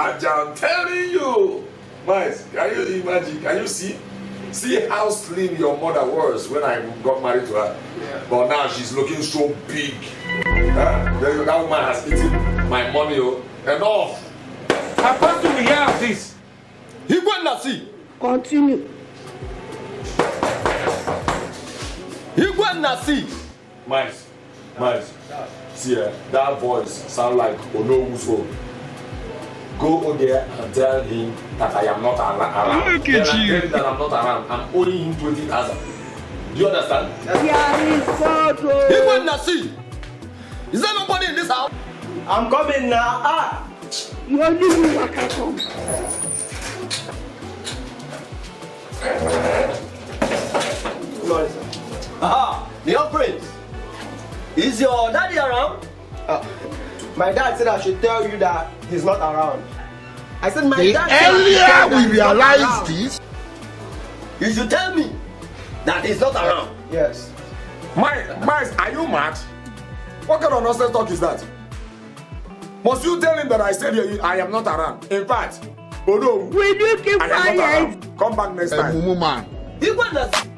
I'm telling you. Miles, can you imagine? Can you see? See how slim your mother was when I got married to her. Yeah. But now she's looking so big. That woman has eaten my money. Enough. How do we have this? Igwe na see. Continue. Igwe na see. Miles. See, that voice sound like Onowu's own. Go over there and tell him that I am not around. Look at you. Tell him that I'm not around. I'm owing him 20,000. Do you understand? Here is photo. Igwe na see. Is there nobody in this house? I'm coming now. You only will walk at home. Sorry, sir. Aha, the young prince. Is your daddy around? My dad said I should tell you that he's not around. I said my The dad said earlier we he's not realize around. this, You should tell me that he's not around. Yes. Miles, are you mad? What kind of nonsense talk is that? Must you tell him that I said I am not around? In fact, Onowu, Will you keep I am not quiet? around. Come back next a time. mumu man. Igwe na see.